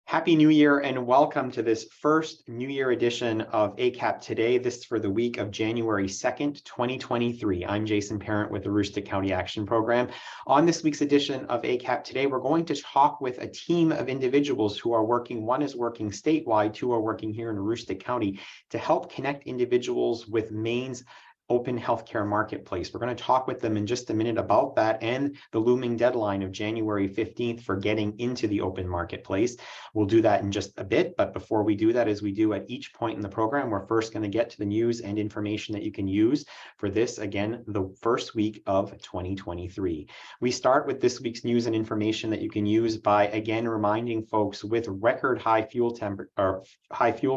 Happy New Year and welcome to this first New Year edition of ACAP Today. This is for the week of January 2nd, 2023. I'm Jason Parent with the Rodrigues County Action Program. On this week's edition of ACAP Today, we're going to talk with a team of individuals who are working. One is working statewide, two are working here in Rodrigues County to help connect individuals with Maine's open healthcare marketplace. We're going to talk with them in just a minute about that and the looming deadline of January 15th for getting into the open marketplace. We'll do that in just a bit, but before we do that, as we do at each point in the program, we're first going to get to the news and information that you can use for this, again, the first week of 2023. We start with this week's news and information that you can use by, again, reminding folks with record high fuel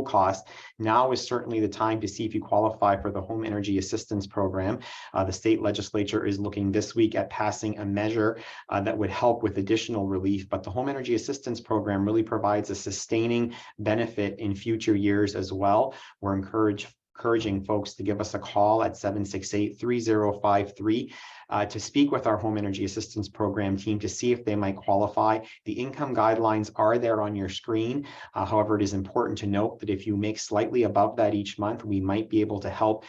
costs, now is certainly the time to see if you qualify for the Home Energy Assistance Program. The state legislature is looking this week at passing a measure that would help with additional relief, but the Home Energy Assistance Program really provides a sustaining benefit in future years as well. We're encouraging folks to give us a call at 768-3053 to speak with our Home Energy Assistance Program team to see if they might qualify. The income guidelines are there on your screen. However, it is important to note that if you make slightly above that each month, we might be able to help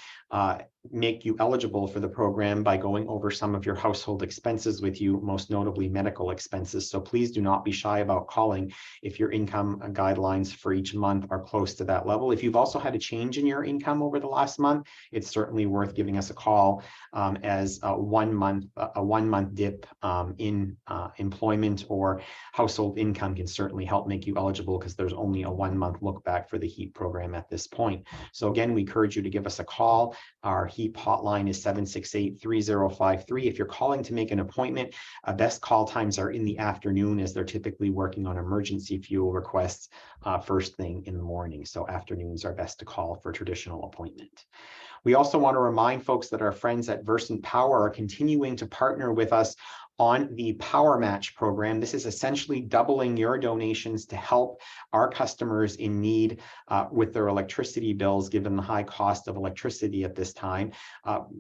make you eligible for the program by going over some of your household expenses with you, most notably medical expenses. So please do not be shy about calling if your income guidelines for each month are close to that level. If you've also had a change in your income over the last month, it's certainly worth giving us a call as a one month dip in employment or household income can certainly help make you eligible because there's only a 1 month look back for the HEAP program at this point. So again, we encourage you to give us a call. Our HEAP hotline is 768-3053. If you're calling to make an appointment, best call times are in the afternoon as they're typically working on emergency fuel requests first thing in the morning. So afternoons are best to call for traditional appointment. We also want to remind folks that our friends at Versant Power are continuing to partner with us on the Power Match program. This is essentially doubling your donations to help our customers in need with their electricity bills, given the high cost of electricity at this time.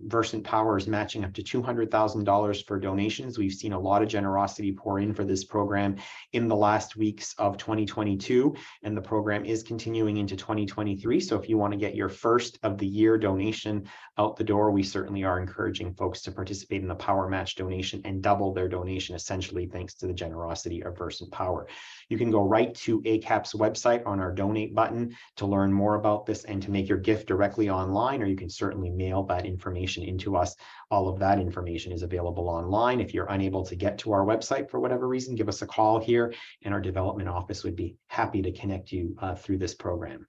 Versant Power is matching up to $200,000 for donations. We've seen a lot of generosity pour in for this program in the last weeks of 2022, and the program is continuing into 2023. So if you want to get your first of the year donation out the door, we certainly are encouraging folks to participate in the Power Match donation and double their donation, essentially thanks to the generosity of Versant Power. You can go right to ACAP's website on our donate button to learn more about this and to make your gift directly online, or you can certainly mail that information into us. All of that information is available online. If you're unable to get to our website for whatever reason, give us a call here and our development office would be happy to connect you through this program.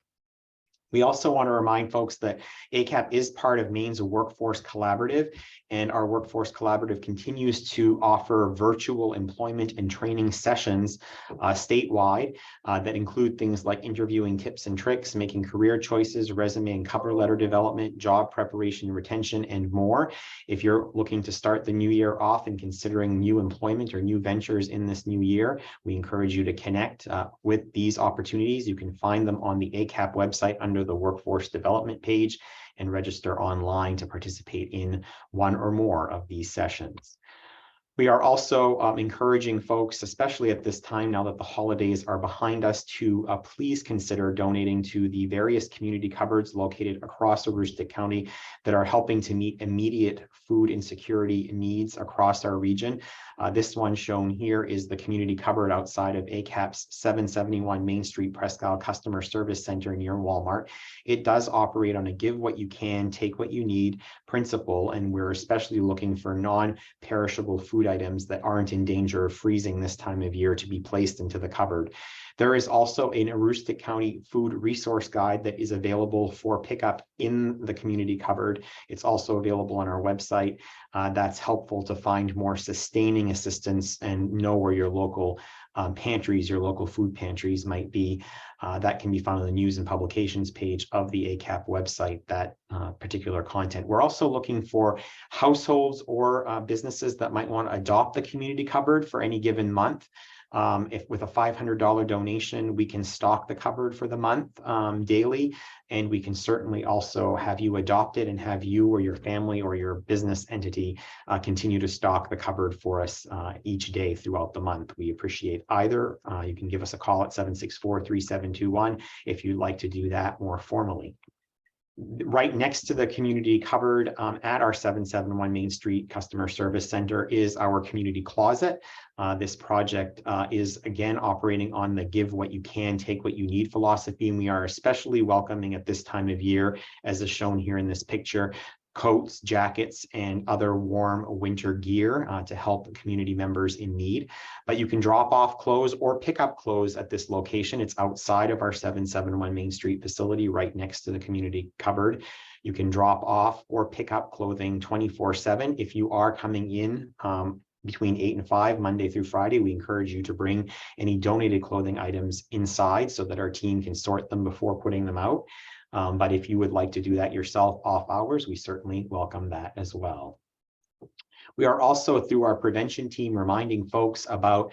We also want to remind folks that ACAP is part of Maine's Workforce Collaborative, and our Workforce Collaborative continues to offer virtual employment and training sessions statewide that include things like interviewing tips and tricks, making career choices, resume and cover letter development, job preparation, retention, and more. If you're looking to start the new year off and considering new employment or new ventures in this new year, we encourage you to connect with these opportunities. You can find them on the ACAP website under the workforce development page and register online to participate in one or more of these sessions. We are also encouraging folks, especially at this time, now that the holidays are behind us, to please consider donating to the various community cupboards located across Rodrigues County that are helping to meet immediate food insecurity needs across our region. This one shown here is the community cupboard outside of ACAP's 771 Main Street Presque Isle Customer Service Center near Walmart. It does operate on a give what you can, take what you need principle, and we're especially looking for non-perishable food items that aren't in danger of freezing this time of year to be placed into the cupboard. There is also an Rodrigues County food resource guide that is available for pickup in the community cupboard. It's also available on our website. That's helpful to find more sustaining assistance and know where your local pantries, your local food pantries might be. That can be found on the news and publications page of the ACAP website, that particular content. We're also looking for households or businesses that might want to adopt the community cupboard for any given month. If with a $500 donation, we can stock the cupboard for the month daily, and we can certainly also have you adopt it and have you or your family or your business entity continue to stock the cupboard for us each day throughout the month. We appreciate either. You can give us a call at 764-3721 if you'd like to do that more formally. Right next to the community cupboard at our 771 Main Street Customer Service Center is our community closet. This project is again operating on the give what you can, take what you need philosophy, and we are especially welcoming at this time of year, as is shown here in this picture, coats, jackets, and other warm winter gear to help community members in need. But you can drop off clothes or pick up clothes at this location. It's outside of our 771 Main Street facility, right next to the community cupboard. You can drop off or pick up clothing 24/7. If you are coming in between 8 and 5, Monday through Friday, we encourage you to bring any donated clothing items inside so that our team can sort them before putting them out. But if you would like to do that yourself off hours, we certainly welcome that as well. We are also, through our prevention team, reminding folks about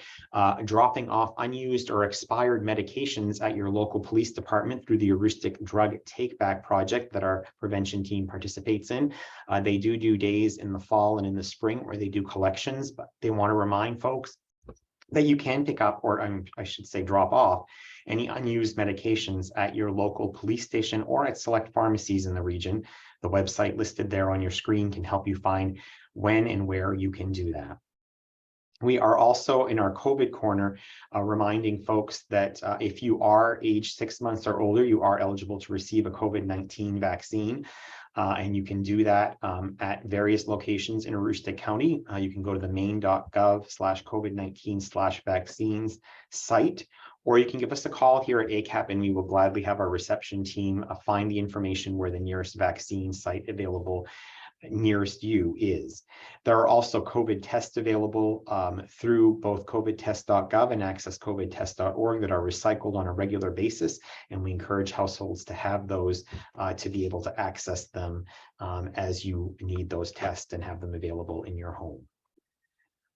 dropping off unused or expired medications at your local police department through the heuristic drug take-back project that our prevention team participates in. They do days in the fall and in the spring where they do collections, but they want to remind folks that you can pick up, or I should say drop off, any unused medications at your local police station or at select pharmacies in the region. The website listed there on your screen can help you find when and where you can do that. We are also in our COVID corner reminding folks that if you are age 6 months or older, you are eligible to receive a COVID-19 vaccine. And you can do that at various locations in Aroostook County. You can go to the Maine.gov/COVID-19/vaccines site, or you can give us a call here at ACAP and we will gladly have our reception team find the information where the nearest vaccine site available nearest you is. There are also COVID tests available through both covidtest.gov and accesscovidtest.org that are recycled on a regular basis, and we encourage households to have those to be able to access them as you need those tests and have them available in your home.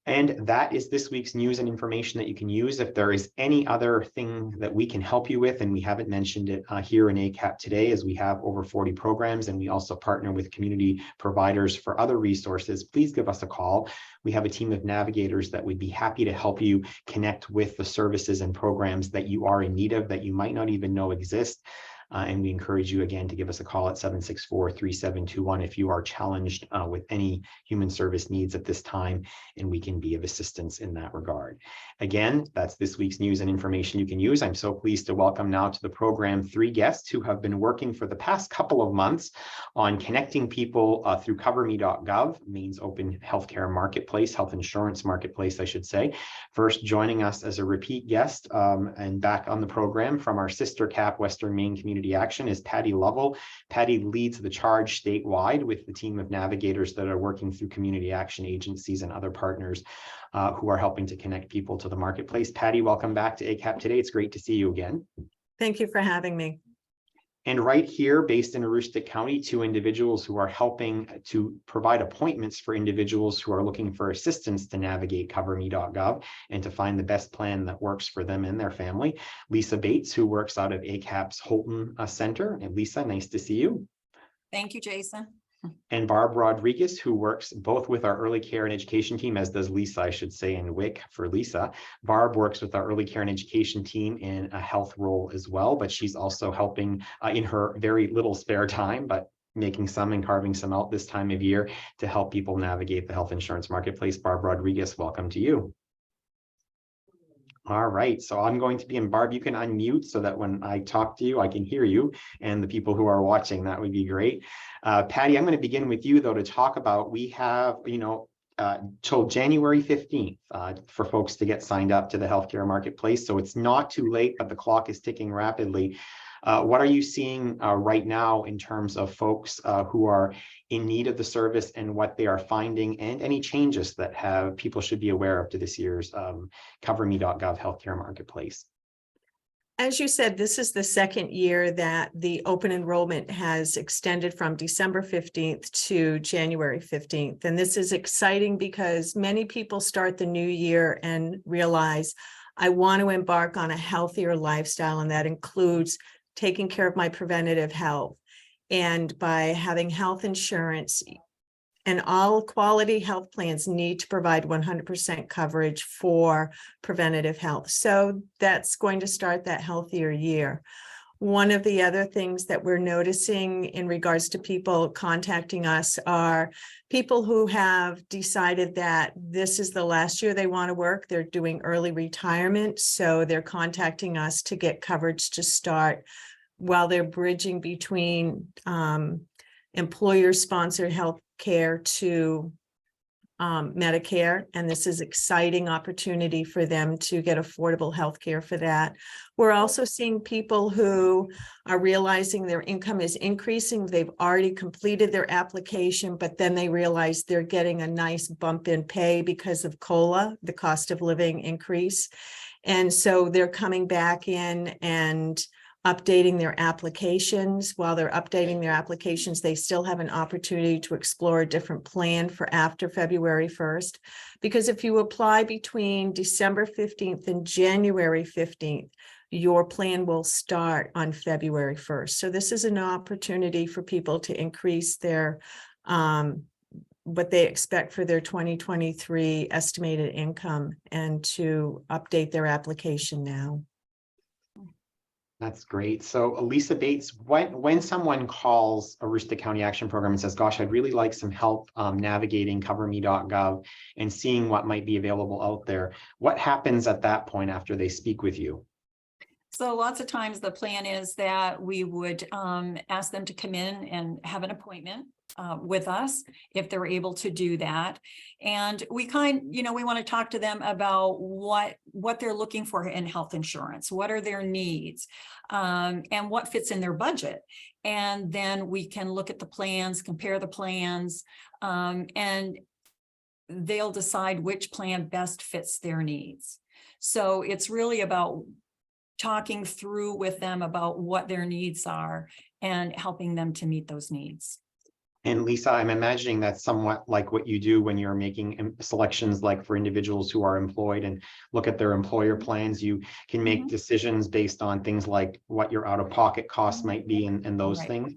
And that is this week's news and information that you can use. If there is any other thing that we can help you with, and we haven't mentioned it here in ACAP today, as we have over 40 programs, and we also partner with community providers for other resources, please give us a call. We have a team of navigators that would be happy to help you connect with the services and programs that you are in need of that you might not even know exist. And we encourage you again to give us a call at 764-3721 if you are challenged with any human service needs at this time, and we can be of assistance in that regard. Again, that's this week's news and information you can use. I'm so pleased to welcome now to the program 3 guests who have been working for the past couple of months on connecting people through CoverMe.gov, Maine's open healthcare marketplace, health insurance marketplace, I should say. First, joining us as a repeat guest and back on the program from our sister CAP, Western Maine Community Action, is Patty Lovell. Patty leads the charge statewide with the team of navigators that are working through community action agencies and other partners who are helping to connect people to the marketplace. Patty, welcome back to ACAP today. It's great to see you again. Thank you for having me. And right here, based in Aroostook County, 2 individuals who are helping to provide appointments for individuals who are looking for assistance to navigate CoverMe.gov and to find the best plan that works for them and their family. Lisa Bates, who works out of ACAP's Holton Center. And Lisa, nice to see you. Thank you, Jason. And Barb Rodrigues, who works both with our early care and education team, as does Lisa, I should say, and WIC for Lisa. Barb works with our early care and education team in a health role as well, but she's also helping in her very little spare time, but making some and carving some out this time of year to help people navigate the health insurance marketplace. Barb Rodrigues, welcome to you. All right, so I'm going to be in. Barb, you can unmute so that when I talk to you, I can hear you, and the people who are watching, that would be great. Patty, I'm going to begin with you, though, to talk about, we have, till January 15th for folks to get signed up to the healthcare marketplace. So it's not too late, but the clock is ticking rapidly. What are you seeing right now in terms of folks who are in need of the service and what they are finding, and any changes that people should be aware of to this year's CoverMe.gov healthcare marketplace? As you said, this is the second year that the open enrollment has extended from December 15th to January 15th. And this is exciting because many people start the new year and realize, I want to embark on a healthier lifestyle, and that includes taking care of my preventative health. And by having health insurance, and all quality health plans need to provide 100% coverage for preventative health. So that's going to start that healthier year. One of the other things that we're noticing in regards to people contacting us are people who have decided that this is the last year they want to work. They're doing early retirement, so they're contacting us to get coverage to start while they're bridging between employer-sponsored health care to Medicare, and this is exciting opportunity for them to get affordable health care for that. We're also seeing people who are realizing their income is increasing. They've already completed their application, but then they realize they're getting a nice bump in pay because of COLA, the cost of living increase. And so they're coming back in and updating their applications. While they're updating their applications, they still have an opportunity to explore a different plan for after February 1st. Because if you apply between December 15th and January 15th, your plan will start on February 1st. So this is an opportunity for people to increase their what they expect for their 2023 estimated income and to update their application now. That's great. So Lisa Bates, when someone calls Aroostook County Action Program and says, gosh, I'd really like some help navigating CoverMe.gov and seeing what might be available out there, what happens at that point after they speak with you? So lots of times the plan is that we would ask them to come in and have an appointment with us if they're able to do that. And we we want to talk to them about what they're looking for in health insurance, what are their needs, and what fits in their budget. And then we can look at the plans, compare the plans, and they'll decide which plan best fits their needs. So it's really about talking through with them about what their needs are and helping them to meet those needs. And Lisa, I'm imagining that's somewhat like what you do when you're making selections, like for individuals who are employed and look at their employer plans. You can make decisions based on things like what your out-of-pocket costs might be and those things.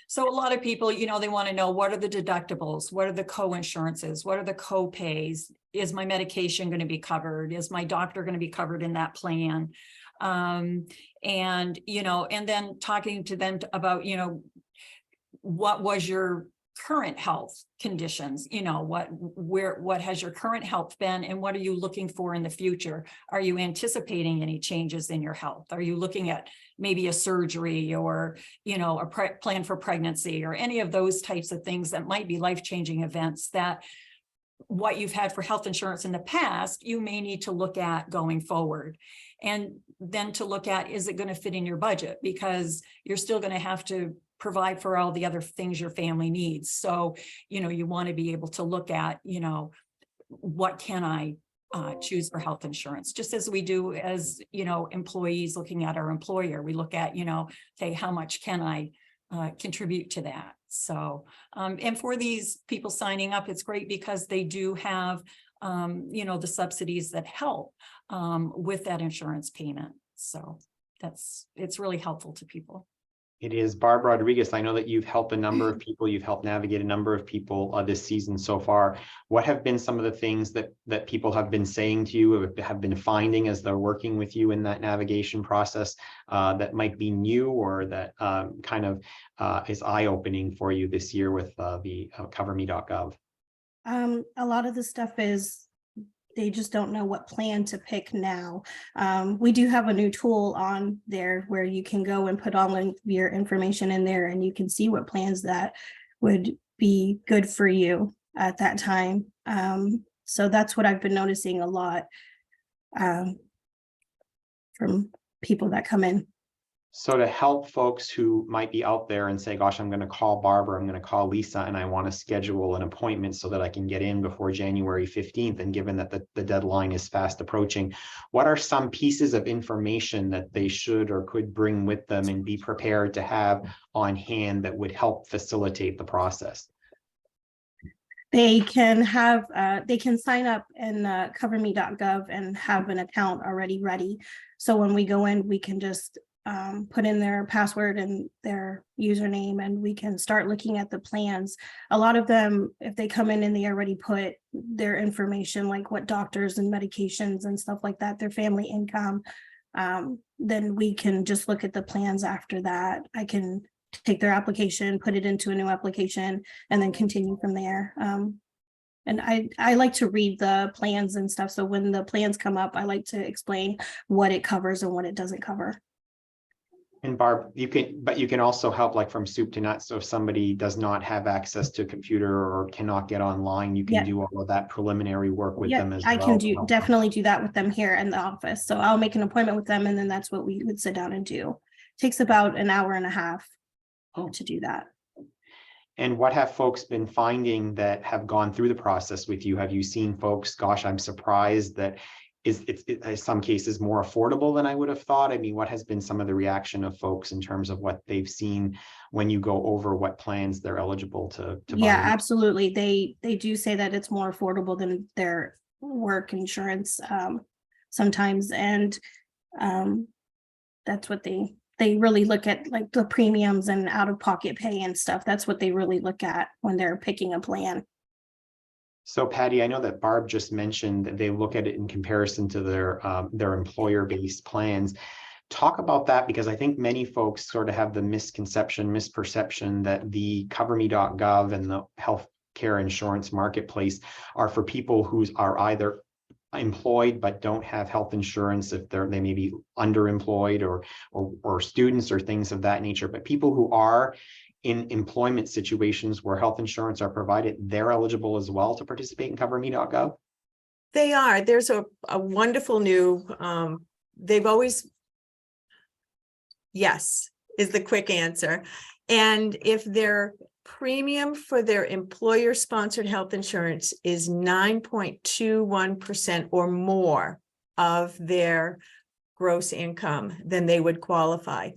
So a lot of people, they want to know, what are the deductibles? What are the co-insurances? What are the co-pays? Is my medication going to be covered? Is my doctor going to be covered in that plan? And then talking to them about, what was your current health conditions, what has your current health been, and what are you looking for in the future? Are you anticipating any changes in your health? Are you looking at maybe a surgery or, a plan for pregnancy or any of those types of things that might be life-changing events that what you've had for health insurance in the past, you may need to look at going forward. And then to look at, is it going to fit in your budget? Because you're still going to have to provide for all the other things your family needs. So, you want to be able to look at, what can I choose for health insurance? Just as we do as, employees looking at our employer, we look at, okay, how much can I contribute to that? So, and for these people signing up, it's great because they do have, the subsidies that help with that insurance payment. So it's really helpful to people. It is. Barb Rodrigues, I know that you've helped a number of people, you've helped navigate a number of people this season so far. What have been some of the things that people have been saying to you, or have been finding as they're working with you in that navigation process that might be new, or that is eye-opening for you this year with the CoverMe.gov? A lot of the stuff is they just don't know what plan to pick now. We do have a new tool on there where you can go and put all your information in there, and you can see what plans that would be good for you at that time. So that's what I've been noticing a lot from people that come in. So to help folks who might be out there and say, gosh, I'm going to call Barb or I'm going to call Lisa and I want to schedule an appointment so that I can get in before January 15th. And given that the deadline is fast approaching, what are some pieces of information that they should or could bring with them and be prepared to have on hand that would help facilitate the process? They can have, they can sign up in CoverMe.gov and have an account already ready. So when we go in, we can just put in their password and their username, and we can start looking at the plans. A lot of them, if they come in and they already put their information, like what doctors and medications and stuff like that, their family income, then we can just look at the plans after that. I can take their application, put it into a new application, and then continue from there. And I like to read the plans and stuff. So when the plans come up, I like to explain what it covers and what it doesn't cover. And Barb, you can also help like from soup to nuts. So if somebody does not have access to a computer or cannot get online, you can do all of that preliminary work with them as well. I can definitely do that with them here in the office. So I'll make an appointment with them, and then that's what we would sit down and do. It takes about an hour and a half to do that. And what have folks been finding that have gone through the process with you? Have you seen folks, gosh, I'm surprised that it's in some cases more affordable than I would have thought? I mean, what has been some of the reaction of folks in terms of what they've seen when you go over what plans they're eligible to buy? Yeah, absolutely. They do say that it's more affordable than their work insurance sometimes. And that's what they really look at, like the premiums and out-of-pocket pay and stuff. That's what they really look at when they're picking a plan. So Patty, I know that Barb just mentioned that they look at it in comparison to their employer-based plans. Talk about that, because I think many folks sort of have the misperception that the CoverMe.gov and the healthcare insurance marketplace are for people who are either employed but don't have health insurance, if they may be underemployed or students or things of that nature. But people who are in employment situations where health insurance are provided, they're eligible as well to participate in CoverMe.gov? They are. There's a wonderful new, they've always, yes, is the quick answer. And if their premium for their employer-sponsored health insurance is 9.21% or more of their gross income, then they would qualify.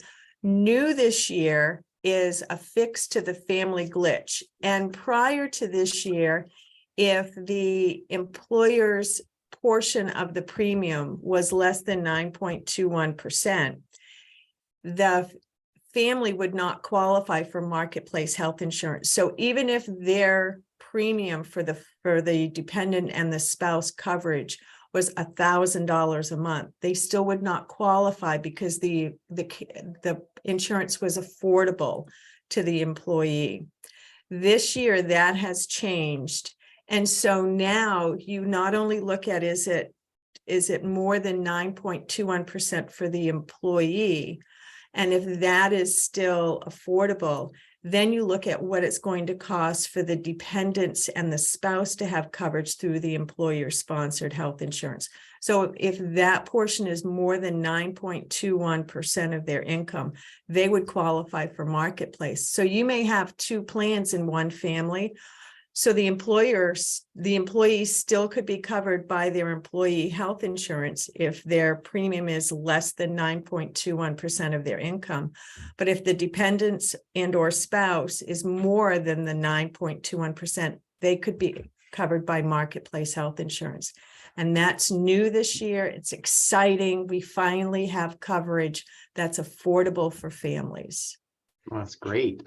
New this year is a fix to the family glitch. And prior to this year, if the employer's portion of the premium was less than 9.21%, the family would not qualify for marketplace health insurance. So even if their premium for the dependent and the spouse coverage was $1,000 a month, they still would not qualify because the insurance was affordable to the employee. This year that has changed. And so now you not only look at, is it more than 9.21% for the employee? And if that is still affordable, then you look at what it's going to cost for the dependents and the spouse to have coverage through the employer-sponsored health insurance. So if that portion is more than 9.21% of their income, they would qualify for marketplace. So you may have two plans in one family. So the employees still could be covered by their employee health insurance if their premium is less than 9.21% of their income. But if the dependents and or spouse is more than the 9.21%, they could be covered by marketplace health insurance. And that's new this year. It's exciting. We finally have coverage that's affordable for families. Well, that's great.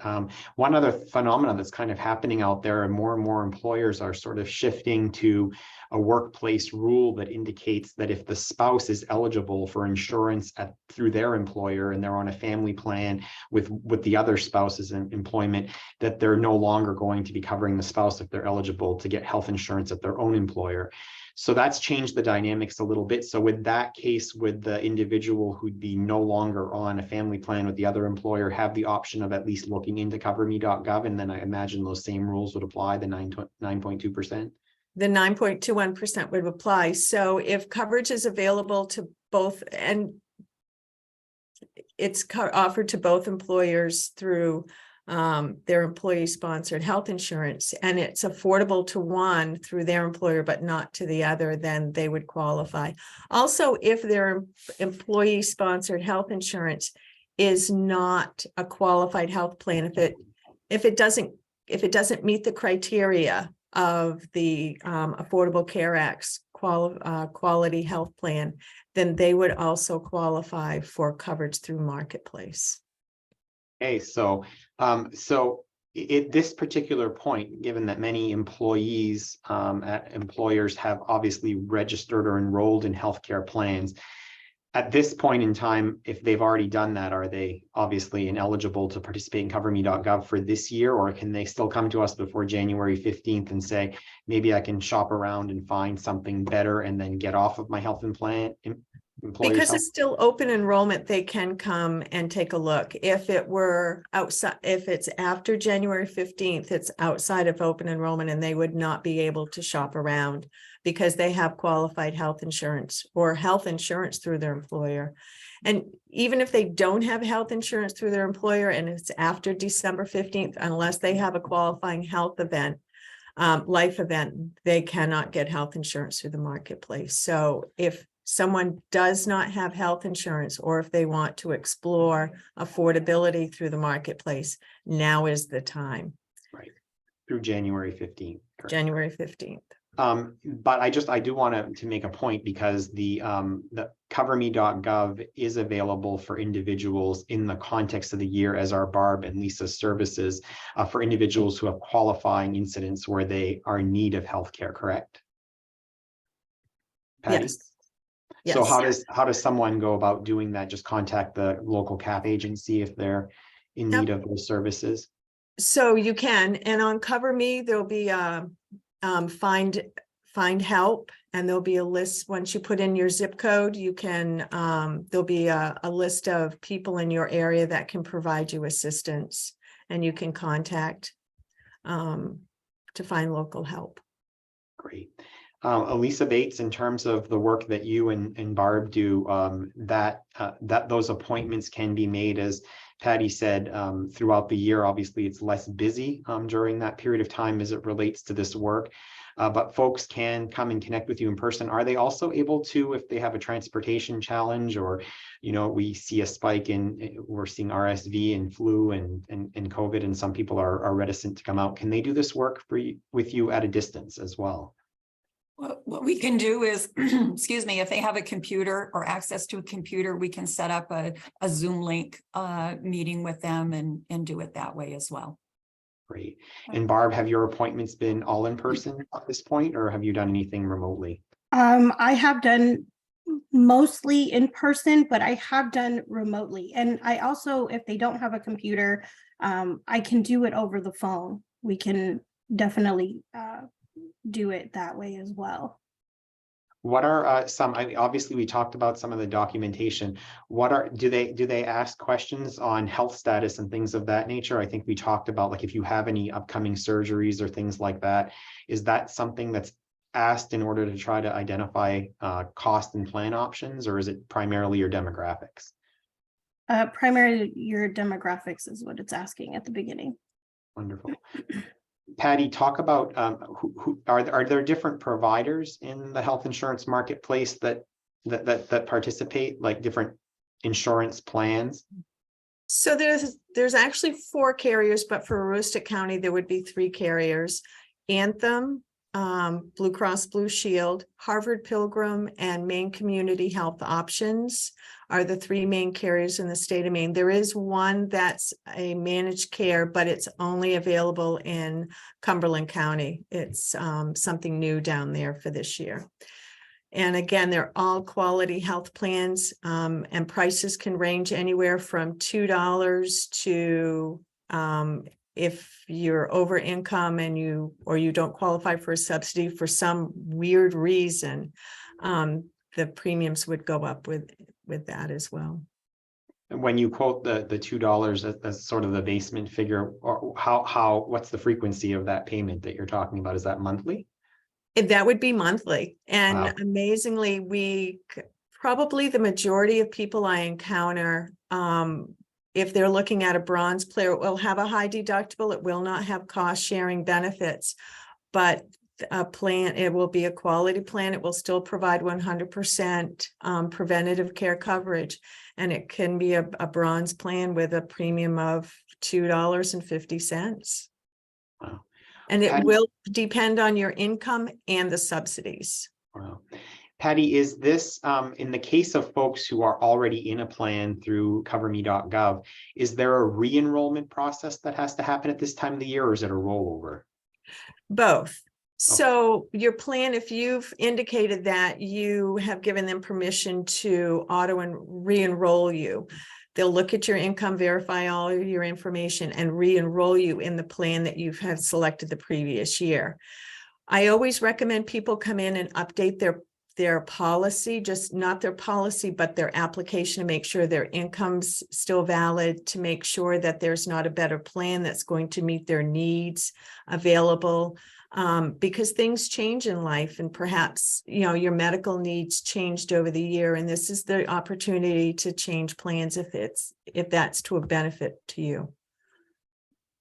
One other phenomenon that's kind of happening out there, and more employers are sort of shifting to a workplace rule that indicates that if the spouse is eligible for insurance through their employer and they're on a family plan with the other spouse's employment, that they're no longer going to be covering the spouse if they're eligible to get health insurance at their own employer. So that's changed the dynamics a little bit. So with that case, would the individual who'd be no longer on a family plan with the other employer have the option of at least looking into CoverMe.gov? And then I imagine those same rules would apply, the 9.2%? The 9.21% would apply. So if coverage is available to both, and it's offered to both employers through their employee-sponsored health insurance, and it's affordable to one through their employer but not to the other, then they would qualify. Also, if their employee-sponsored health insurance is not a qualified health plan, if it doesn't meet the criteria of the Affordable Care Act's quality health plan, then they would also qualify for coverage through Marketplace. Okay, so at this particular point, given that many employees at employers have obviously registered or enrolled in healthcare plans, at this point in time, if they've already done that, are they obviously ineligible to participate in CoverMe.gov for this year, or can they still come to us before January 15th and say, maybe I can shop around and find something better and then get off of my health and plan? Because it's still open enrollment, they can come and take a look. If it were outside, if it's after January 15th, it's outside of open enrollment and they would not be able to shop around because they have qualified health insurance or health insurance through their employer. And even if they don't have health insurance through their employer and it's after December 15th, unless they have a qualifying health event, life event, they cannot get health insurance through the Marketplace. So if someone does not have health insurance, or if they want to explore affordability through the Marketplace, now is the time. Right, through January 15th. Correct. January 15th. But I do want to make a point, because the CoverMe.gov is available for individuals in the context of the year as our Barb and Lisa's services for individuals who have qualifying incidents where they are in need of healthcare, correct? Patty? Yes. So Yes. how does someone go about doing that? Just contact the local CAP agency if they're in need of those services? So you can, and on CoverMe, there'll be find help, and there'll be a list. Once you put in your zip code, you can there'll be a list of people in your area that can provide you assistance, and you can contact to find local help. Great. Elisa Bates, in terms of the work that you and Barb do, that those appointments can be made, as Patty said, throughout the year. Obviously, it's less busy during that period of time as it relates to this work. But folks can come and connect with you in person. Are they also able to, if they have a transportation challenge, or, we see a spike we're seeing RSV and flu and COVID, and some people are reticent to come out. Can they do this work with you at a distance as well? What we can do is, excuse me, if they have a computer or access to a computer, we can set up a Zoom link meeting with them and do it that way as well. Great. And Barb, have your appointments been all in person at this point, or have you done anything remotely? I have done mostly in person, but I have done remotely. And I also, if they don't have a computer, I can do it over the phone. We can definitely do it that way as well. What are obviously we talked about some of the documentation. Do they ask questions on health status and things of that nature? I think we talked about, like, if you have any upcoming surgeries or things like that, is that something that's asked in order to try to identify cost and plan options, or is it primarily your demographics? Primarily your demographics is what it's asking at the beginning. Wonderful. Patty, talk about who are there different providers in the health insurance marketplace that participate, like different insurance plans? So there's actually 4 carriers, but for Aroostook County, there would be 3 carriers: Anthem, Blue Cross Blue Shield, Harvard Pilgrim, and Maine Community Health Options are the 3 main carriers in the state of Maine. There is one that's a managed care, but it's only available in Cumberland County. It's something new down there for this year. And again, they're all quality health plans, and prices can range anywhere from $2 to if you're over income and you don't qualify for a subsidy for some weird reason, the premiums would go up with that as well. And when you quote the $2 as sort of the basement figure, or what's the frequency of that payment that you're talking about? Is that monthly? That would be monthly. And wow. Amazingly, probably the majority of people I encounter, if they're looking at a bronze player, it will have a high deductible. It will not have cost sharing benefits, but a plan, it will be a quality plan. It will still provide 100% preventative care coverage. And it can be a bronze plan with a premium of $2.50. Wow. And it Patty- will depend on your income and the subsidies. Wow. Patty, is this, in the case of folks who are already in a plan through CoverMe.gov, is there a re-enrollment process that has to happen at this time of the year, or is it a rollover? Both. So your plan, if you've indicated that you have given them permission to auto and re-enroll you, they'll look at your income, verify all of your information, and re-enroll you in the plan that you've had selected the previous year. I always recommend people come in and update their policy, just not their policy, but their application, to make sure their income's still valid, to make sure that there's not a better plan that's going to meet their needs available. Because things change in life, and perhaps, your medical needs changed over the year, and this is the opportunity to change plans if that's to a benefit to you.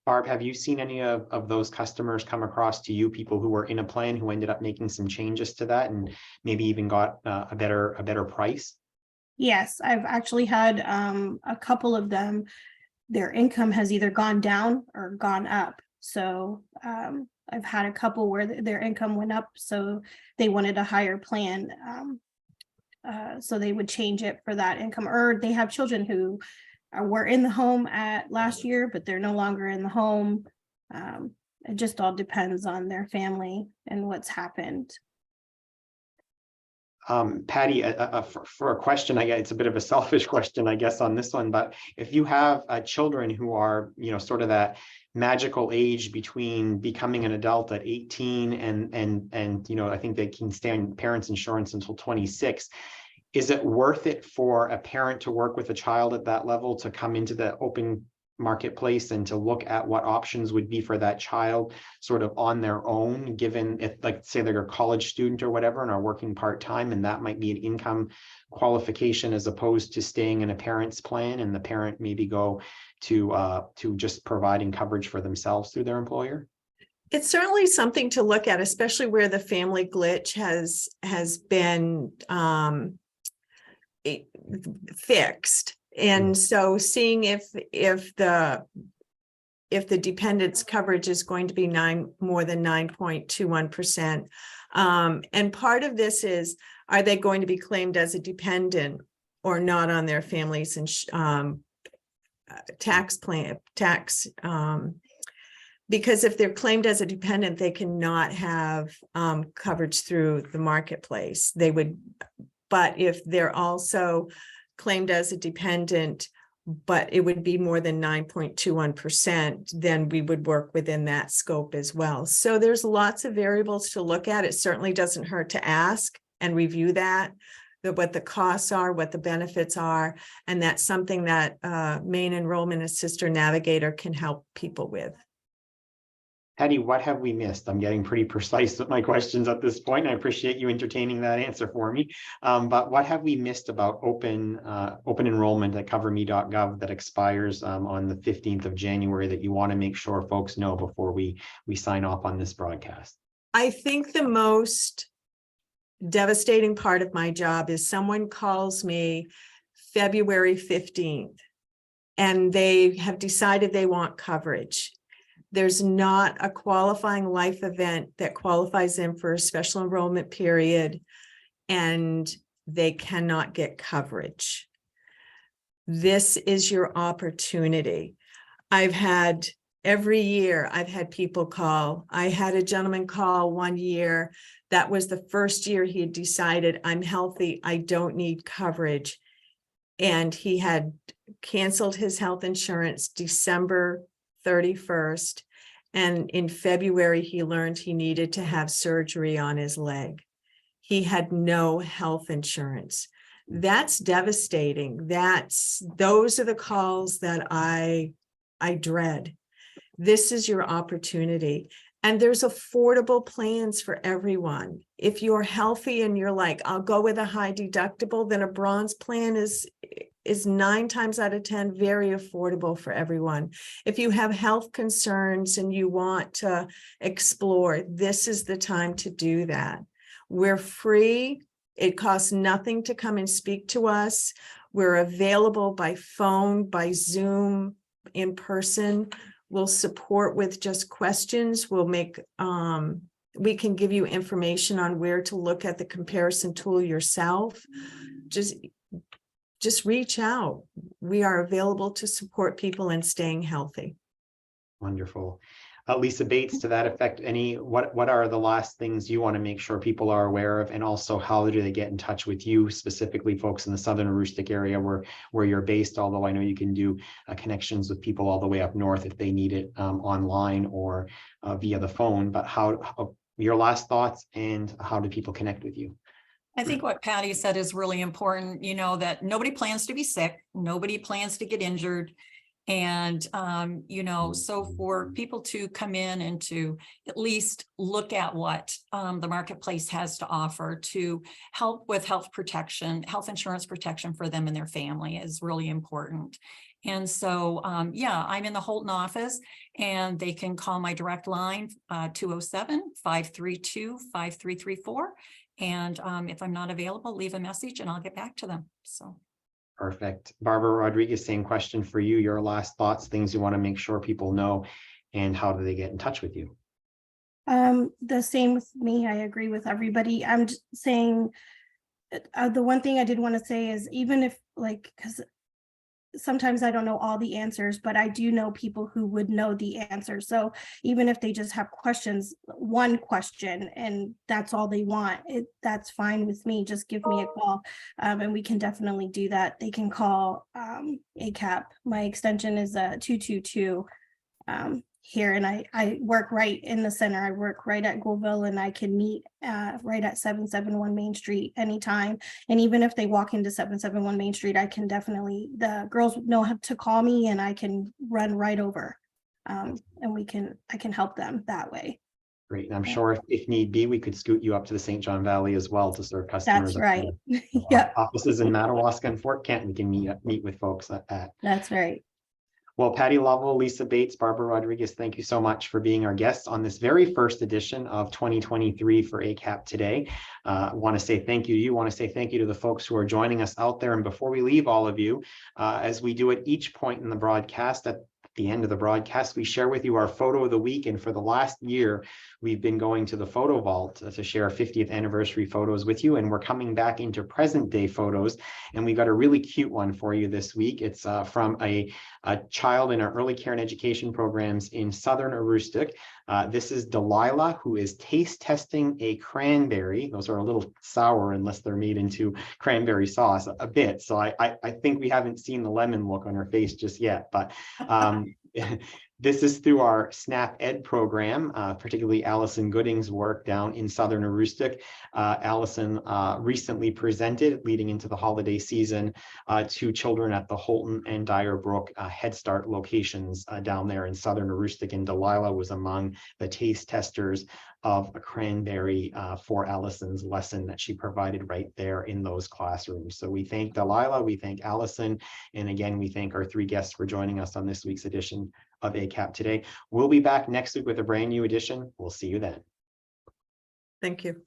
Barb, have you seen any of those customers come across to you, people who were in a plan who ended up making some changes to that and maybe even got a better price? Yes, I've actually had a couple of them. Their income has either gone down or gone up. So I've had a couple where their income went up, so they wanted a higher plan. So they would change it for that income, or they have children who were in the home at last year, but they're no longer in the home. It just all depends on their family and what's happened. Patty, for a question, I guess it's a bit of a selfish question, I guess, on this one, but if you have children who are, sort of that magical age between becoming an adult at 18 and I think they can stay on parents' insurance until 26. Is it worth it for a parent to work with a child at that level to come into the open marketplace and to look at what options would be for that child sort of on their own, given if, like, say they're a college student or whatever and are working part-time, and that might be an income qualification as opposed to staying in a parent's plan, and the parent maybe go to just providing coverage for themselves through their employer? It's certainly something to look at, especially where the family glitch has been fixed. And so seeing if the dependent's coverage is going to be more than 9.21%. And part of this is, are they going to be claimed as a dependent or not on their family's tax plan, because if they're claimed as a dependent, they cannot have coverage through the marketplace. They would, but if they're also claimed as a dependent, but it would be more than 9.21%, then we would work within that scope as well. So there's lots of variables to look at. It certainly doesn't hurt to ask and review that, what the costs are, what the benefits are, and that's something that Maine Enrollment Assist or Navigator can help people with. Patty, what have we missed? I'm getting pretty precise with my questions at this point. I appreciate you entertaining that answer for me. But what have we missed about open enrollment at CoverMe.gov that expires on the 15th of January that you want to make sure folks know before we sign off on this broadcast? I think the most devastating part of my job is someone calls me February 15th and they have decided they want coverage. There's not a qualifying life event that qualifies them for a special enrollment period, and they cannot get coverage. This is your opportunity. Every year I've had people call. I had a gentleman call one year. That was the first year he had decided, I'm healthy, I don't need coverage. And he had canceled his health insurance December 31st. And in February, he learned he needed to have surgery on his leg. He had no health insurance. That's devastating. Those are the calls that I dread. This is your opportunity. And there's affordable plans for everyone. If you're healthy and you're like, I'll go with a high deductible, then a bronze plan is 9 times out of 10 very affordable for everyone. If you have health concerns and you want to explore, this is the time to do that. We're free. It costs nothing to come and speak to us. We're available by phone, by Zoom, in person. we'll support with just questions. We'll make, we can give you information on where to look at the comparison tool yourself. Just reach out. We are available to support people in staying healthy. Wonderful. Lisa Bates, to that effect, what are the last things you want to make sure people are aware of, and also how do they get in touch with you, specifically folks in the Southern Aroostook area where you're based, although I know you can do connections with people all the way up north if they need it online or via the phone, but how your last thoughts and how do people connect with you? I think what Patty said is really important, you know, that nobody plans to be sick, nobody plans to get injured. And, you know, so for people to come in and to at least look at what the marketplace has to offer to help with health protection, health insurance protection for them and their family is really important. And so, yeah, I'm in the Holton office and they can call my direct line 207-532-5334. And if I'm not available, leave a message and I'll get back to them. So. Perfect. Barbara Rodrigues, same question for you. Your last thoughts, things you want to make sure people know, and how do they get in touch with you? The same with me. I agree with everybody. I'm just saying the one thing I did want to say is, even if, like, because sometimes I don't know all the answers, but I do know people who would know the answers. So even if they just have questions, one question, and that's all they want, that's fine with me. Just give me a call and we can definitely do that. They can call ACAP. My extension is 222 here, and I work right in the center. I work right at Goulville, and I can meet right at 771 Main Street anytime. And even if they walk into 771 Main Street, I can definitely, the girls know how to call me and I can run right over and I can help them that way. Great. And I'm sure if need be, we could scoot you up to the St. John Valley as well to serve customers. That's right. Yeah. Offices in Madawaska and Fort Kent, we can meet with folks at that. That's right. Well, Patty Lovell, Lisa Bates, Barbara Rodrigues, thank you so much for being our guests on this very first edition of 2023 for ACAP Today. I want to say thank you. You want to say thank you to the folks who are joining us out there. And before we leave all of you, as we do at each point in the broadcast, at the end of the broadcast, we share with you our photo of the week. And for the last year, we've been going to the photo vault to share 50th anniversary photos with you. And we're coming back into present day photos. And we got a really cute one for you this week. It's from a child in our early care and education programs in Southern Aroostook. This is Delilah, who is taste testing a cranberry. Those are a little sour unless they're made into cranberry sauce a bit. So I think we haven't seen the lemon look on her face just yet, but this is through our SNAP Ed program, particularly Allison Gooding's work down in Southern Aroostook. Allison recently presented, leading into the holiday season, to children at the Holton and Dyer Brook Head Start locations down there in Southern Aroostook, and Delilah was among the taste testers of a cranberry for Allison's lesson that she provided right there in those classrooms. So we thank Delilah, we thank Allison, and again, we thank our three guests for joining us on this week's edition of ACAP Today. We'll be back next week with a brand new edition. We'll see you then. Thank you.